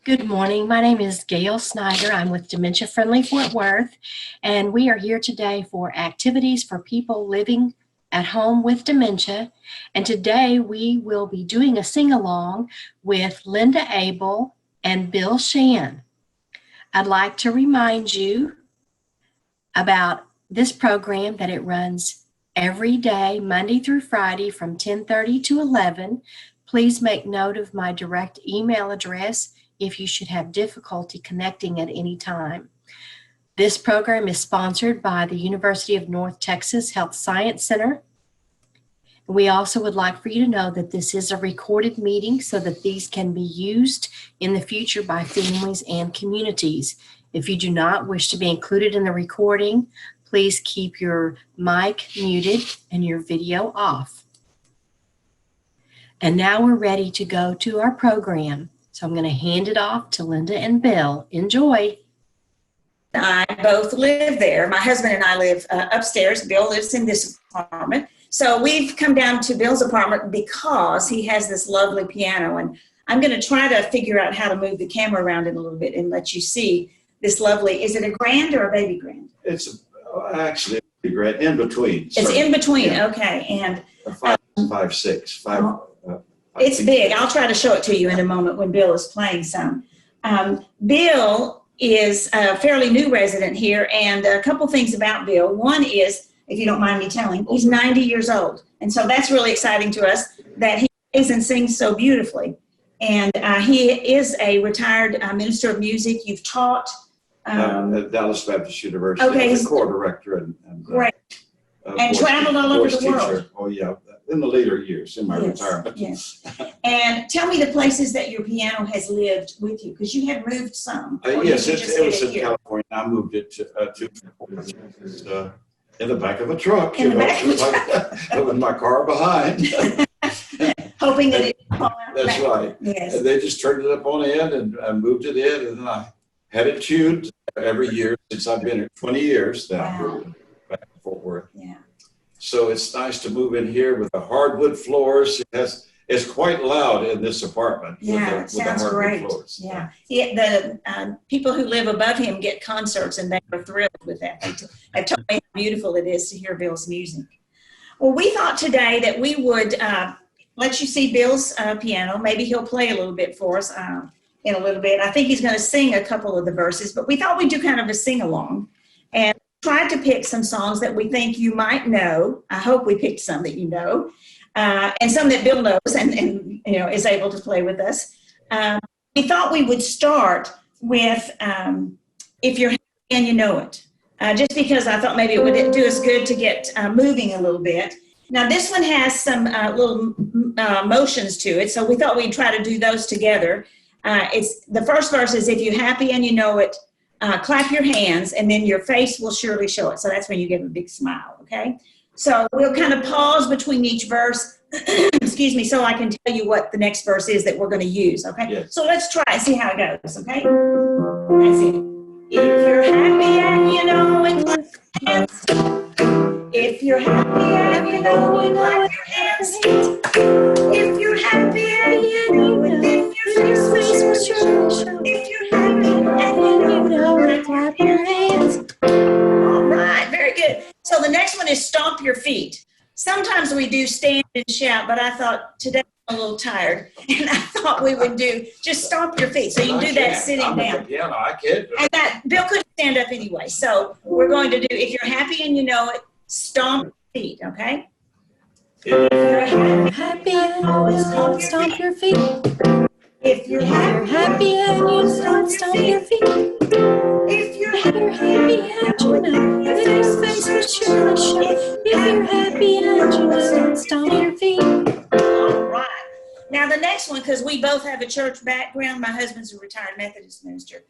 Good morning. My name is Gail Snyder. I'm with Dementia Friendly Fort Worth, and we are here today for activities for people living at home with dementia. And today we will be doing a sing-along with Linda Abel and Bill Schahn. I'd like to remind you about this program that it runs every day, Monday through Friday from 10:30 to 11. Please make note of my direct email address if you should have difficulty connecting at any time. This program is sponsored by the University of North Texas Health Science Center. We also would like for you to know that this is a recorded meeting so that these can be used in the future by families and communities. If you do not wish to be included in the recording, please keep your mic muted and your video off. And now we're ready to go to our program. So I'm going to hand it off to Linda and Bill. Enjoy. I both live there. My husband and I live upstairs. Bill lives in this apartment. So we've come down to Bill's apartment because he has this lovely piano. And I'm going to try to figure out how to move the camera around it a little bit and let you see this lovely, is it a grand or a baby grand? It's actually a grand, in between. It's in between, yeah. Okay. And five, six. It's big. I'll try to show it to you in a moment when Bill is playing some. Bill is a fairly new resident here, and a couple things about Bill. One is, if you don't mind me telling, he's 90 years old. And so that's really exciting to us that he plays and sings so beautifully. And he is a retired minister of music. You've taught at Dallas Baptist University. Okay. As a core director and great. And traveled all over the world. Oh, yeah. In the later years, in my retirement. Yes. And tell me the places that your piano has lived with you, because you had moved some. Yes, it was in California. I moved it to in the back of a truck. With my car behind. Hoping that it didn't fall out. That's right. Yes. And they just turned it up on end and moved it in, and then I had it tuned every year since I've been here 20 years now. Wow. Back in Fort Worth. Yeah. So it's nice to move in here with the hardwood floors. It's quite loud in this apartment. Yeah, it sounds great. Floors. Yeah. The people who live above him get concerts, and they are thrilled with that. They told me how beautiful it is to hear Bill's music. Well, we thought today that we would let you see Bill's piano. Maybe he'll play a little bit for us in a little bit. I think he's going to sing a couple of the verses, but we thought we'd do kind of a sing-along. And tried to pick some songs that we think you might know. I hope we picked some that you know, and some that Bill knows and you know is able to play with us. We thought we would start with "If You're Happy and You Know It," just because I thought maybe it would do us good to get moving a little bit. Now this one has some little motions to it, so we thought we'd try to do those together. It's the first verse is "If you're happy and you know it." Clap your hands, and then your face will surely show it. So that's when you give a big smile, okay? So we'll kind of pause between each verse, excuse me, so I can tell you what the next verse is that we're going to use, okay? Yes. So let's try and see how it goes, okay? That's it. If you're happy and you know it, clap your hands. If you're happy and you know it, clap your hands. If you're happy and you know it, then your face will surely show. If you're happy and you know it, clap your hands. All right, very good. So the next one is stomp your feet. Sometimes we do stand and shout, but I thought today I'm a little tired, and I thought we would do just stomp your feet. So you can do that sitting down. Yeah, no, I can't. And that Bill couldn't stand up anyway. So we're going to do, if you're happy and you know it, stomp your feet, okay? If you're happy and you know it, stomp your feet. If you're happy and you know it, stomp your feet. If you're happy and you know it, your face will surely show. If you're happy and you know it, stomp your feet. All right. Now the next one, because we both have a church background, my husband's a retired Methodist minister.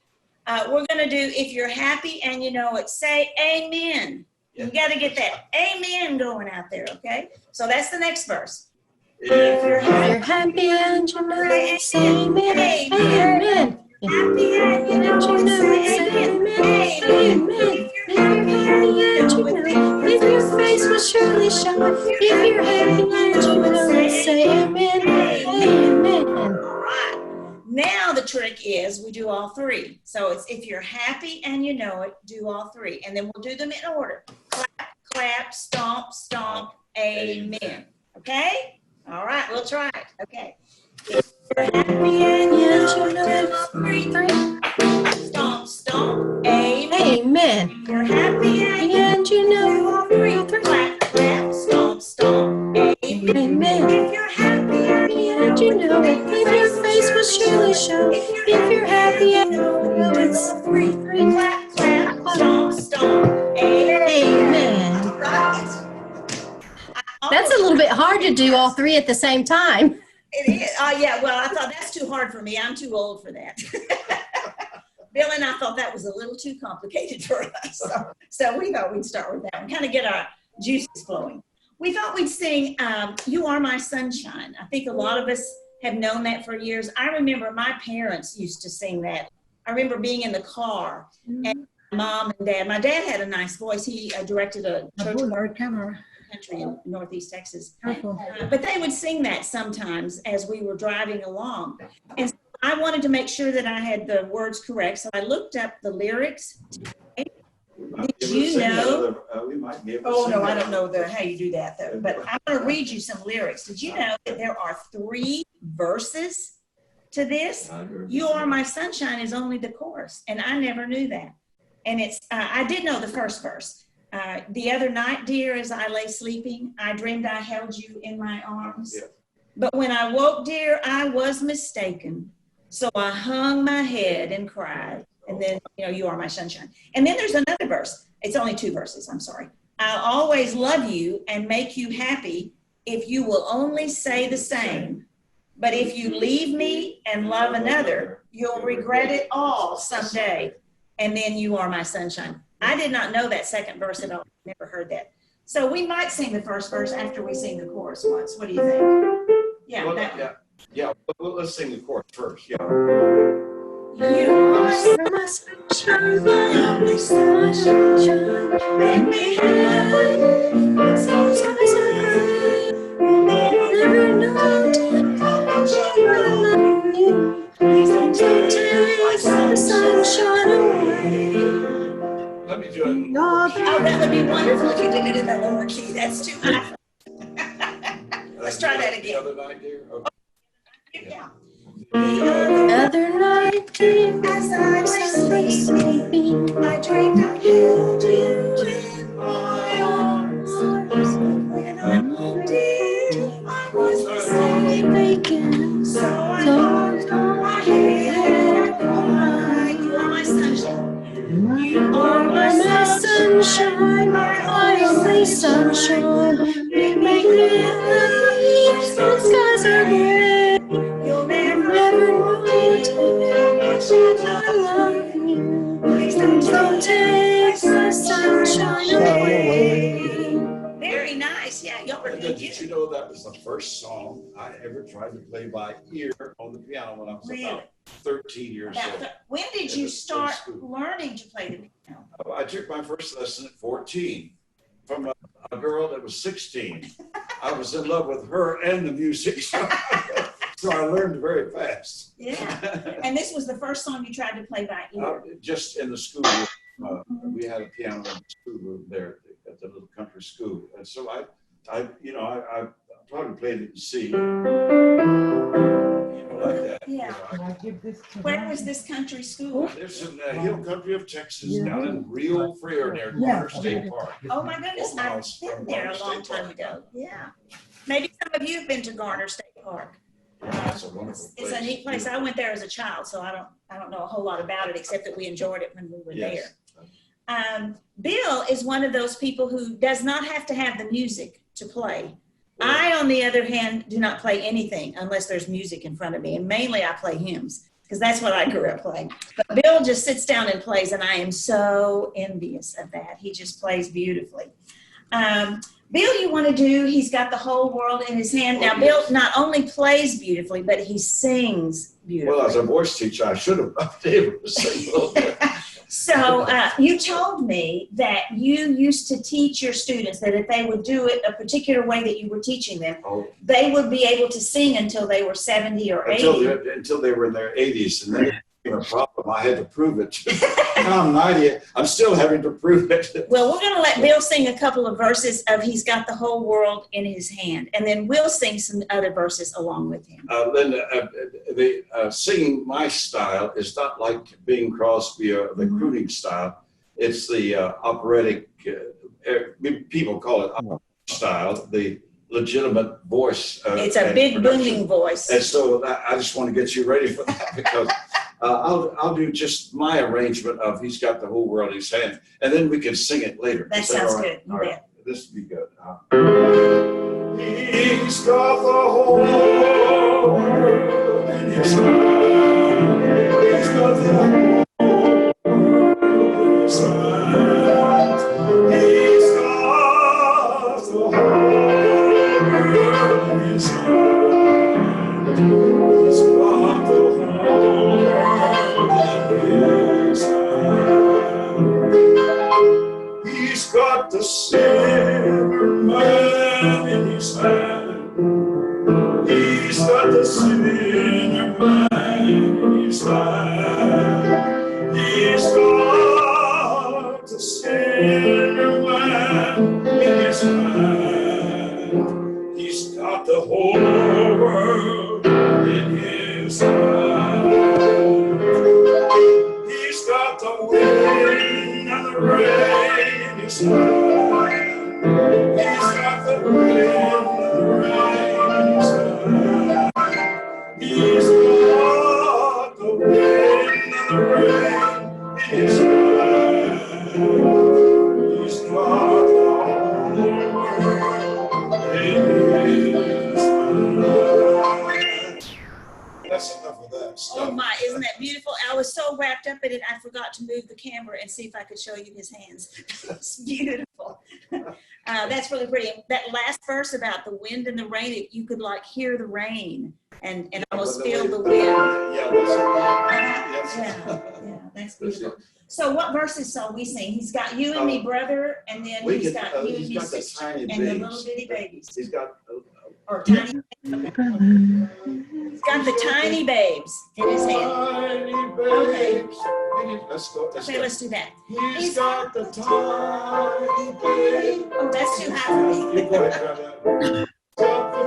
We're going to do, if you're happy and you know it, say amen. You got to get that amen going out there, okay? So that's the next verse. If you're happy and you know it, say amen. Amen. Happy and you know it, say amen. Amen. If you're happy and you know it, your face will surely show. If you're happy and you know it, say amen. Amen. All right. Now the trick is we do all three. So it's if you're happy and you know it, do all three. And then we'll do them in order. Clap, clap, stomp, stomp, amen. Okay? All right, we'll try it. Okay. If you're happy and you know it, do all three. Stomp, stomp, amen. Amen. If you're happy and you know all three. Clap, clap, stomp, stomp, amen. Amen. If you're happy and And you know it, if your face will surely show. If you're happy and you know it's three. Clap, clap, stomp, stomp, amen. Amen. All right. That's a little bit hard to do all three at the same time. It is. Yeah, well, I thought that's too hard for me. I'm too old for that. Bill and I thought that was a little too complicated for us. So we thought we'd start with that one, kind of get our juices flowing. We thought we'd sing You Are My Sunshine. I think a lot of us have known that for years. I remember my parents used to sing that. I remember being in the car and mom and dad. My dad had a nice voice. He directed a church country in Northeast Texas. But they would sing that sometimes as we were driving along. And so I wanted to make sure that I had the words correct. So I looked up the lyrics today. Did you know? We might be able to Oh, sing no, that. I don't know how you do that, though. But I'm going to read you some lyrics. Did you know that there are 3 verses to this? You Are My Sunshine is only the chorus, and I never knew that. And it's, I did know the first verse. The other night, dear, as I lay sleeping, I dreamed I held you in my arms. Yeah. But when I woke, dear, I was mistaken. So I hung my head and cried. And then, you are my sunshine. And then there's another verse. It's only 2 verses. I'm sorry. I'll always love you and make you happy if you will only say the same. But if you leave me and love another, you'll regret it all someday. And then you are my sunshine. I did not know that second verse at all. Never heard that. So we might sing the first verse after we sing the chorus once. What do you think? Yeah, Well, that one. yeah. Well, let's sing the chorus first. Yeah. You are My sunshine, my only sunshine, make me happy. So bright, never know I love you. Please don't take the sunshine away. Let me do it. Oh, that would be wonderful if you did it in the lower key. That's too high. Let's try that The again. other night, dear. Okay. Yeah. The other night, dear, As I was sleeping, I dreamed I held you in my arms. When I moved in, I was mistaken. So I hung my head and cried. You are my sunshine. You are my sunshine, my only sunshine. You make me happy. The skies are gray. You'll never know how much I love you. Please don't take the sunshine away. Very nice. Yeah, y'all were Did good. you know that was the first song I ever tried to play by ear on the piano when I was Really? about 13 years old? When did you start learning to play the piano? I took my first lesson at 14 from a girl that was 16. I was in love with her and the music. So I learned very fast. Yeah. And this was the first song you tried to play by ear? Just in the school room. We had a piano in the school room there at the little country school. And so I probably played it in C. Like that. Yeah. Where was this country school? There's in the hill country of Texas, down in Rio Frio near Garner State Park. Oh my goodness, I've been there a long time ago. Yeah. Maybe some of you have been to Garner State Park. That's a wonderful place. It's a neat place. I went there as a child, so I don't know a whole lot about it except that we enjoyed it when we were Yes. there. Bill is one of those people who does not have to have the music to play. I, on the other hand, do not play anything unless there's music in front of me, and mainly I play hymns because that's what I grew up playing. But Bill just sits down and plays, and I am so envious of that. He just plays beautifully. Bill, you want to do, he's got the whole world in his hand. Now, Bill not only plays beautifully, but he sings beautifully. Well, as a voice teacher, I should have been able to sing a little bit. So you told me that you used to teach your students that if they would do it a particular way that you were teaching them, they would be able to sing until they were 70 or 80. Until they were in their 80s. And then a problem. I had to prove it. Now I'm 90. I'm still having to prove it. Well, we're going to let Bill sing a couple of verses of He's Got the Whole World in His Hand, and then we'll sing some other verses along with him. Linda, the singing my style is not like Bing Crosby or the crooning style. It's the operatic, people call it opera style, the legitimate voice. It's a big booming voice. And so I just want to get you ready for that because I'll do just my arrangement of He's Got the Whole World in His Hand, and then we can sing it later. That sounds good. All right. This will be good. He's got the whole world in His hand. He's got the whole world in His hand. He's got the whole world in His hand. He's got the whole He's got the sinner man in his hand. He's got the sinner man in his hand. He's got the sinner man in his hand. He's got the whole world in his hand. He's got the wind and the rain in his hand. He's got the wind and the rain in his hand. He's got the wind and the rain in his hand. He's got the whole world in his hand. That's enough of that stuff. Oh my, isn't that beautiful? I was so wrapped up in it, I forgot to move the camera and see if I could show you his hands. It's beautiful. That's really pretty. That last verse about the wind and the rain, you could like hear the rain and almost feel the wind. Yeah, That's beautiful. So what verses shall we sing? He's got you and me, brother, and then he's got you and me, sister, and the little bitty babies. He's got or tiny. He's got the tiny babes in his hand. Tiny babes. Okay. Let's go. Let's do that. He's got the tiny babes. Oh, that's too high for me. You go ahead, brother. Got the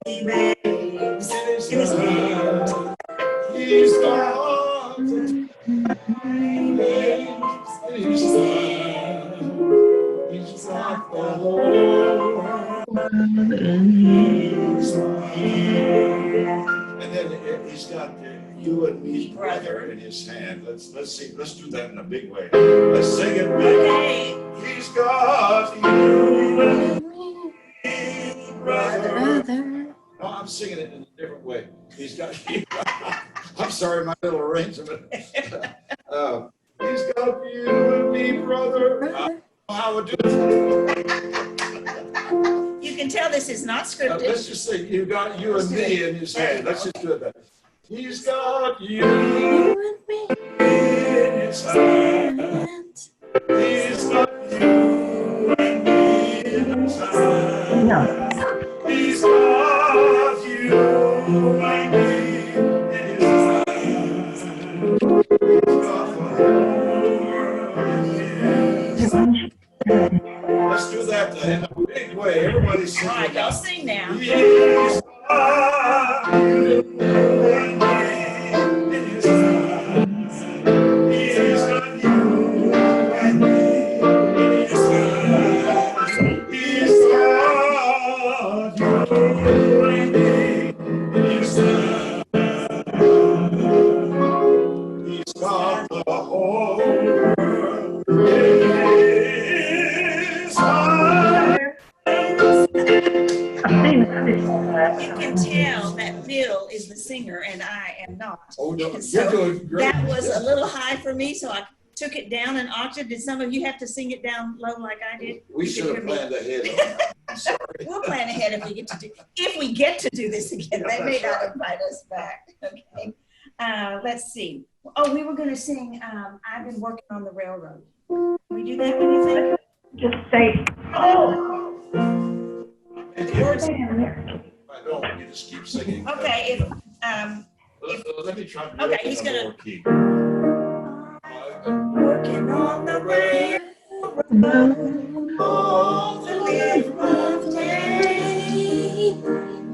tiny babes in his hand. He's got the tiny babes in his hand. He's got the whole world in his hand. And then he's got you and me, brother, in his hand. Let's see. Let's do that in a big way. Let's sing it big. Okay. He's got you and me, brother. No, I'm singing it in a different way. He's got you. I'm sorry, my little arrangement. He's got you and me, brother. I would do it. You can tell this is not scripted. Let's just say you got you and me in his hand. Let's just do it. He's got you and me in his hand. He's got you and me in his hand. No. He's got you and me in his hand. He's got the whole world in his hand. Let's do that in a big way. Everybody sing. All right, y'all sing now. He's got you and me in his hand. He's got you and me in his hand. He's got you and me in his hand. He's got the whole world in his hand. You can tell that Bill is the singer and I am not. Oh, no, And you're doing great. that was a little high for me, so I took it down an octave. Did some of you have to sing it down low like I did? We should have planned ahead on that. I'm sorry. We'll plan ahead if we get to do this again. They may not invite us back. Okay. Let's see. Oh, we were going to sing I've Been Working on the Railroad. Can we do that, what do you think? Just say, oh. And if I don't, you just keep singing. Okay, if Let me try to do Okay, it he's in a gonna- lower key. Working on the railroad all the live long day.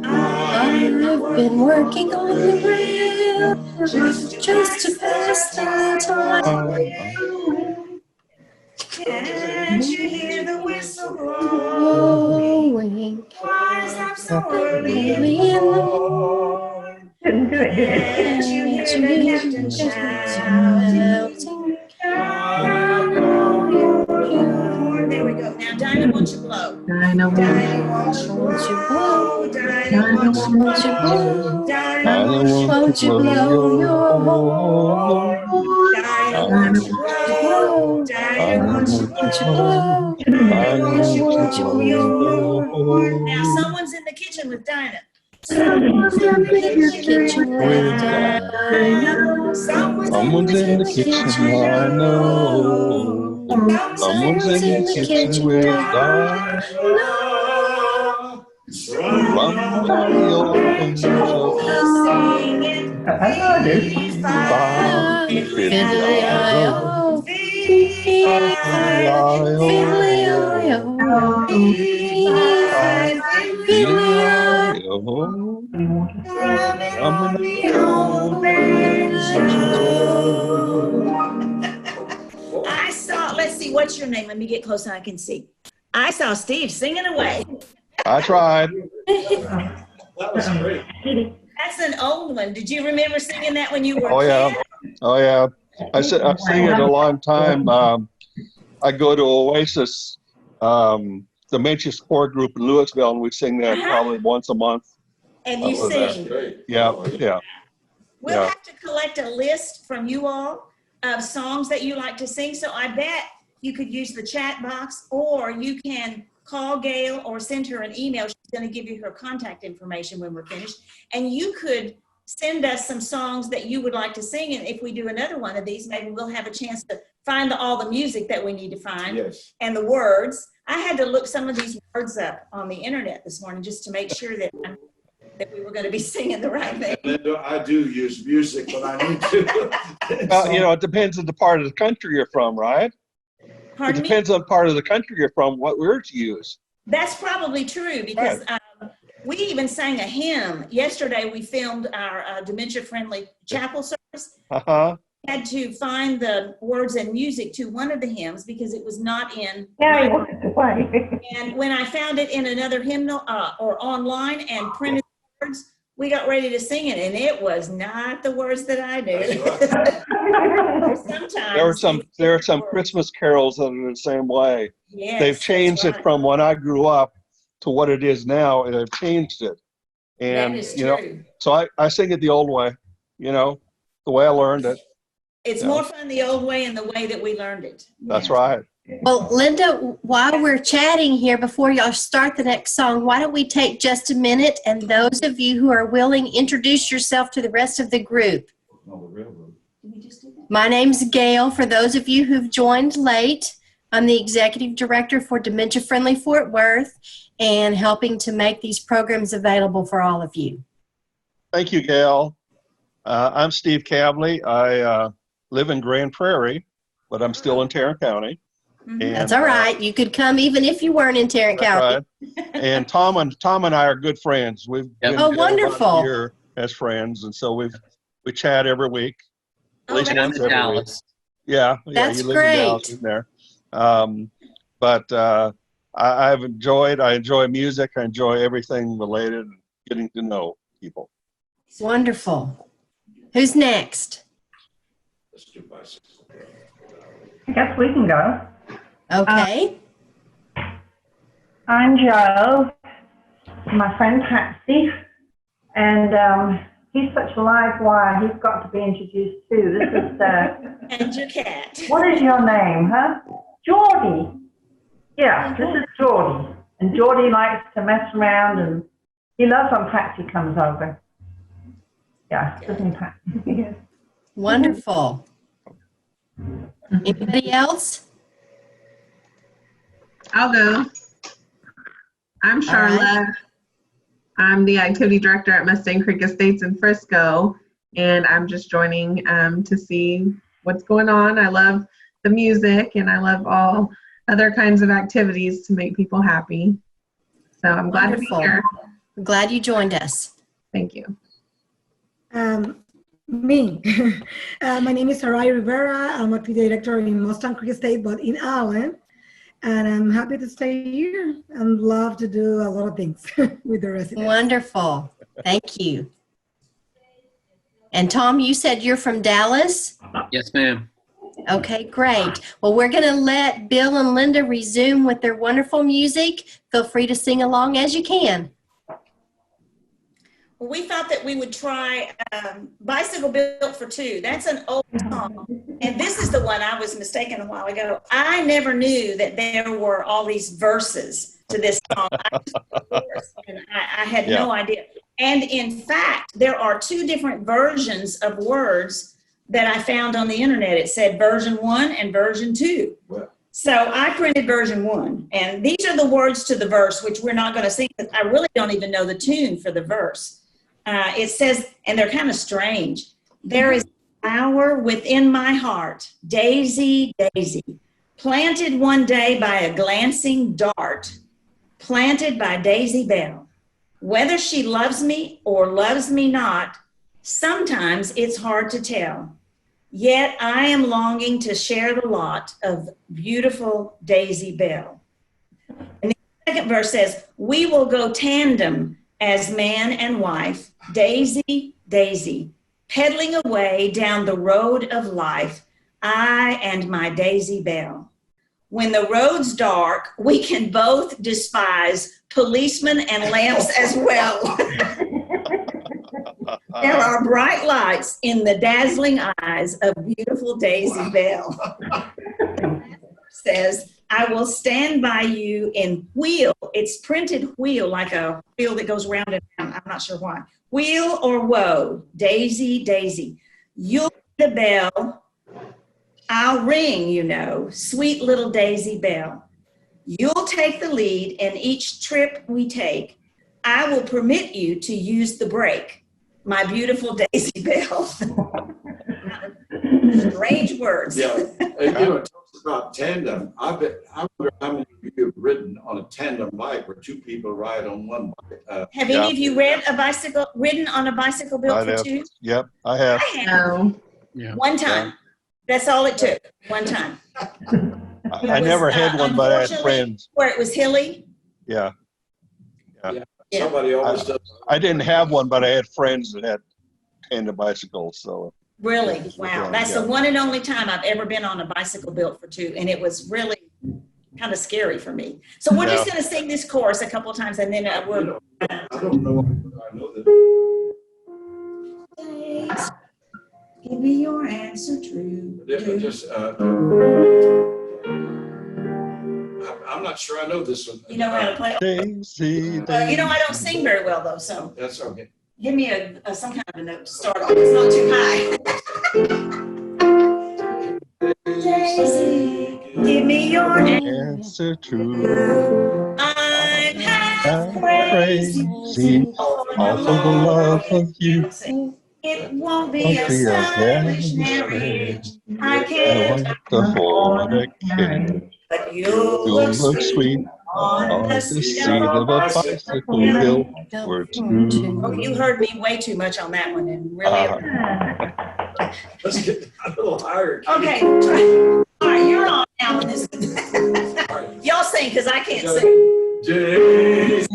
I've been working on the rail just to pass the time. Can't you hear the whistle Blowing Why's up so early in early the in the morning? Didn't do it, did it? Can't you hear the captain shouting? There we go. Now, Dinah, won't you blow? Dinah, Dinah, won't you Won't you blow? blow? Dinah, won't you Won't you blow? blow? Dinah, won't you Won't you blow your horn? Dinah, won't you blow? Dinah, won't you Won't you blow? blow? Dinah, won't you Won't you blow your blow? horn? Now, someone's in the kitchen with Dinah. Someone's in the kitchen with Dinah. Someone's in the kitchen, I know. Someone's in the kitchen with Dinah. Run down the old things up. I do. Fiddly-I-O, fiddly-I-O, fiddly-I-O. I saw, let's see, what's your name? Let me get close so I can see. I saw Steve singing away. I tried. That was great. That's an old one. Did you remember singing that when you were Oh, a yeah. kid? Oh, yeah. I sang it a long time. I go to Oasis, dementia support group in Louisville, and we sing that probably once a month. And you Oh, that's sing. great. Yeah, Oh, yeah. We'll Yeah. have to collect a list from you all of songs that you like to sing. So I bet you could use the chat box, or you can call Gail or send her an email. She's going to give you her contact information when we're finished. And you could send us some songs that you would like to sing. And if we do another one of these, maybe we'll have a chance to find all the music that we need to find Yes. and the words. I had to look some of these words up on the internet this morning just to make sure that we were going to be singing the right thing. Linda, I do use music when I need to. Well, you know, it depends on the part of the country you're from, right? Pardon It me? depends on part of the country you're from, what words you use. That's probably true because we even sang a hymn. Yesterday, we filmed our dementia-friendly chapel service. Uh-huh. Had to find the words and music to one of the hymns because it was not in. Yeah, he walked away. And when I found it in another hymnal or online and printed words, we got ready to sing it, and it was not the words that I knew. Sometimes There are some Christmas carols that are the same way. Yes, They've changed that's it from when I grew up to what it is now, and they've changed it. And, that is you know, true. so I sing it the old way, you know, the way I learned it. It's Yeah. more fun the old way and the way that we learned it. That's Yeah. right. Well, Linda, while we're chatting here, before y'all start the next song, why don't we take just a minute, and those of you who are willing, introduce yourself to the rest of the group. No, the railroad. Did we just do that? My name's Gail. For those of you who've joined late, I'm the Executive Director for Dementia Friendly Fort Worth and helping to make these programs available for all of you. Thank you, Gail. I'm Steve Cavley. I live in Grand Prairie, but I'm still in Tarrant County. Mhm. And, That's all right. You could come even if you weren't in Tarrant That's County. right. And Tom and I are good friends. We've been Oh, together about wonderful. a year as friends, and so we chat every week. At Oh, least that's once every week. Dallas. Yeah, That's you live in Dallas, great. in there. But I enjoy music. I enjoy everything related, getting to know people. Wonderful. Who's next? Let's do bicycle. I guess we can go. Okay. I'm Joe, my friend Patsy, and he's such a live wire. He's got to be introduced too. This is And your cat. what is your name, huh? Geordie. Yeah, this is Geordie, and Geordie likes to mess around, and he loves when Patsy comes over. Yeah, doesn't he, Patsy? Yes. Wonderful. Anybody else? I'll go. I'm All right. Charlotte. I'm the activity director at Mustang Creek Estates in Frisco. and I'm just joining to see what's going on. I love the music, and I love all other kinds of activities to make people happy. So I'm glad Wonderful. to be here. I'm glad you joined us. Thank you. Me. My name is Sarai Rivera. I'm a PTA director in Mustang Creek State, but in Allen. And I'm happy to stay here and love to do a lot of things with the residents. Wonderful. Thank you. And Tom, you said you're from Dallas? Yes, ma'am. Okay, great. Well, we're going to let Bill and Linda resume with their wonderful music. Feel free to sing along as you can. Well, we thought that we would try Bicycle Built for Two. That's an old song. And this is the one I was mistaken a while ago. I never knew that there were all these verses to this song. I had no idea. And in fact, there are two different versions of words that I found on the internet. It said version 1 and version 2. Well, so I printed version 1. And these are the words to the verse, which we're not going to sing, because I really don't even know the tune for the verse. It says, and they're kind of strange, there is a flower within my heart, daisy, daisy, planted one day by a glancing dart, planted by Daisy Bell. Whether she loves me or loves me not, sometimes it's hard to tell. Yet I am longing to share the lot of beautiful Daisy Bell. And the second verse says, we will go tandem as man and wife, daisy, daisy, pedaling away down the road of life, I and my Daisy Bell. When the road's dark, we can both despise policemen and lamps as well. There are bright lights in the dazzling eyes of beautiful Daisy Bell. Says, I will stand by you in wheel. It's printed wheel, like a wheel that goes round and round. I'm not sure why. Wheel or woe, daisy, daisy. You'll be the bell. I'll ring, you know, sweet little Daisy Bell. You'll take the lead in each trip we take. I will permit you to use the brake, my beautiful Daisy Bell. Strange words. Yeah, you know, it talks about tandem. I wonder how many of you have ridden on a tandem bike where two people ride on one bike. Have any of you ridden on a bicycle built for two? Yep, I have. I have. No. Yeah. One time. That's all it took. One time. I never had one, but I had friends. Where it was hilly. Yeah. Yeah. Somebody always does. I didn't have one, but I had friends that had tandem bicycles. So Really? Wow. That's the one and only time I've ever been on a bicycle built for two. And it was really kind of scary for me. So we're just going to sing this chorus a couple of times and then we'll. I don't know. I know that. Give me your answer true. I'm not sure I know this one. You know how to play? Daisy, You know, I don't sing very well though, so That's okay. give me some kind of a note to start off. It's not too high. Daisy, give me your answer true. I'm half I'm crazy crazy for all for the love of you. It won't be a Don't be a selfish marriage. marriage. I I can't want the fornicating. but You you look sweet on the seat of a bicycle built for two. Oh, you heard me way too much on that one and really. Let's get a little higher. Okay. All right, you're on now. Y'all sing because I can't sing. Daisy,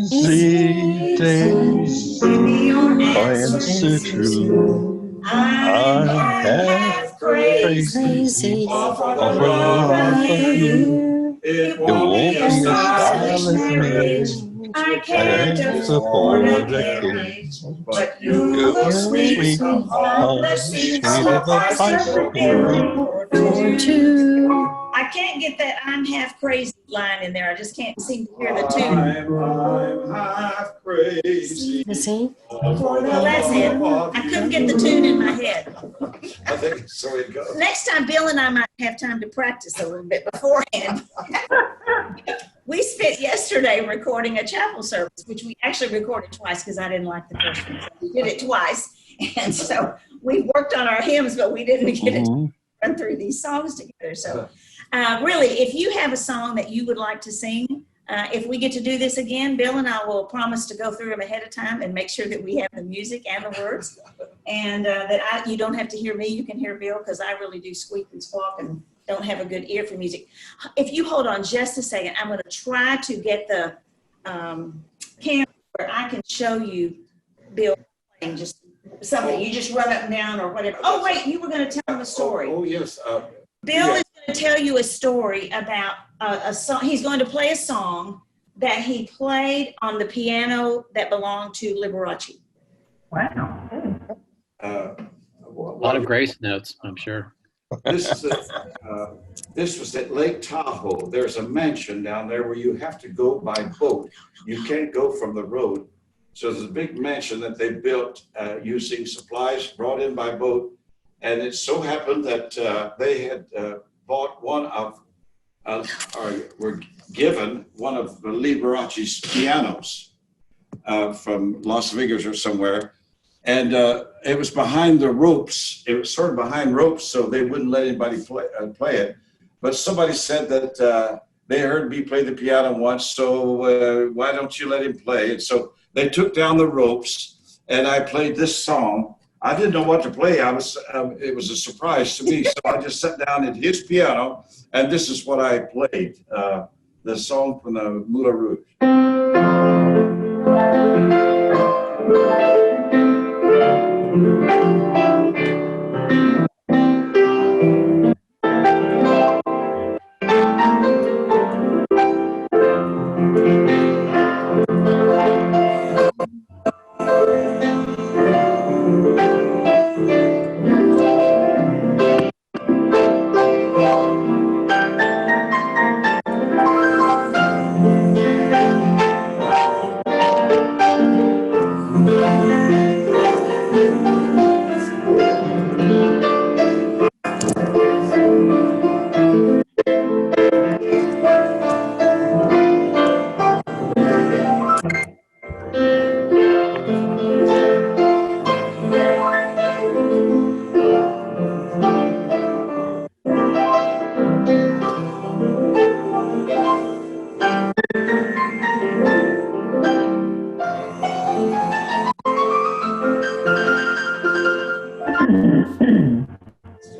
Daisy, Give me your answer true. I'm half crazy. Crazy all for the love of you. It It won't be a stylish marriage. I I can't can't afford a kid. but You you look look sweet sweet on the seat of a bicycle built for Two. I can't get that I'm half crazy line in there. I just can't seem to hear the tune. I'm half crazy. See? Well, that's it. I couldn't get the tune in my head. I think so it goes. Next time, Bill and I might have time to practice a little bit beforehand. we spent yesterday recording a chapel service, which we actually recorded twice because I didn't like the first one. So we did it twice. And so we worked on our hymns, but we didn't get it to run through these songs together. So really, if you have a song that you would like to sing, if we get to do this again, Bill and I will promise to go through them ahead of time and make sure that we have the music and the words, and that you don't have to hear me. You can hear Bill, because I really do squeak and squawk and don't have a good ear for music. If you hold on just a second, I'm going to try to get the camera where I can show you Bill playing just something. You just run up and down or whatever. Oh, wait, you were going to tell him a story. Oh, yes. Bill is going to tell you a story about a song. He's going to play a song that he played on the piano that belonged to Liberace. Wow. A lot of grace notes, I'm sure. This was at Lake Tahoe. There's a mansion down there where you have to go by boat. You can't go from the road. So there's a big mansion that they built using supplies brought in by boat. And it so happened that they had bought one of, or were given one of Liberace's pianos from Las Vegas or somewhere. And it was behind the ropes. It was sort of behind ropes, so they wouldn't let anybody play it. But somebody said that they heard me play the piano once, so why don't you let him play? And so they took down the ropes, and I played this song. I didn't know what to play. It was a surprise to me, so I just sat down at his piano, and this is what I played, the song from the Moulin Rouge.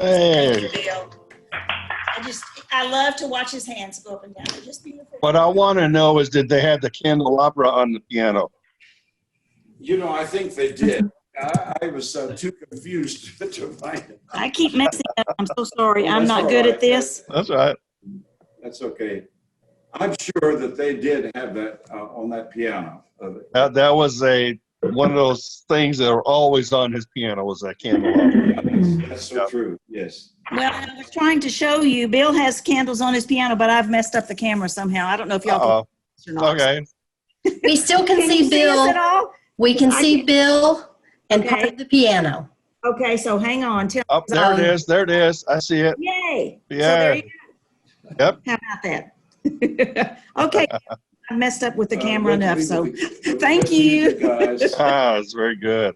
Hey, Bill. I love to watch his hands go up and down. They're just beautiful. what I want to know is, did they have the candelabra on the piano? You know, I think they did. I was too confused to find it. I keep messing up. I'm so sorry. I'm That's not all good right. at this. That's right. That's okay. I'm sure that they did have that on that piano. That was one of those things that are always on his piano, was that candelabra. That's so true. Yes. Well, I was trying to show you. Bill has candles on his piano, but I've messed up the camera somehow. I don't know if y'all can see this or not. Okay. We still can Can see you see us at Bill. all? We can I see can- Bill and part Okay. of the piano. Okay, so hang on. Oh, there it is. There it is. I see it. Yay. So Yeah. there you go. Yep. How about that? Okay. I messed up with the camera But enough, we- so we- thank we- you. Guys. It's very good.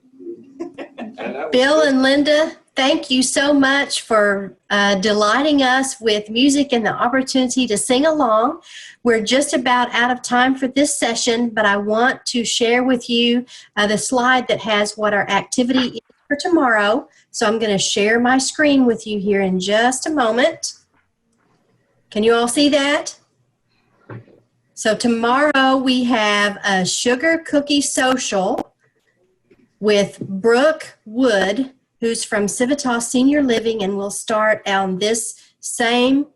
And that was Bill good. and Linda, thank you so much for delighting us with music and the opportunity to sing along. We're just about out of time for this session, but I want to share with you the slide that has what our activity is for tomorrow. So I'm going to share my screen with you here in just a moment. Can you all see that? So tomorrow we have a sugar cookie social with Brooke Wood, who's from Civitas Senior Living, and we'll start on this same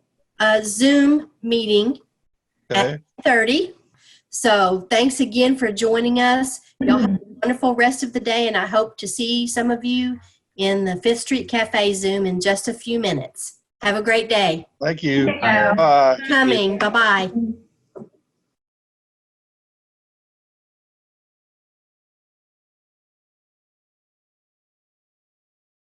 Zoom meeting Okay. at 30. So thanks again for joining us. Y'all have a wonderful rest of the day, and I hope to see some of you in the Fifth Street Cafe Zoom in just a few minutes. Have a great day. Thank you. Yeah. Bye. Coming. Bye-bye.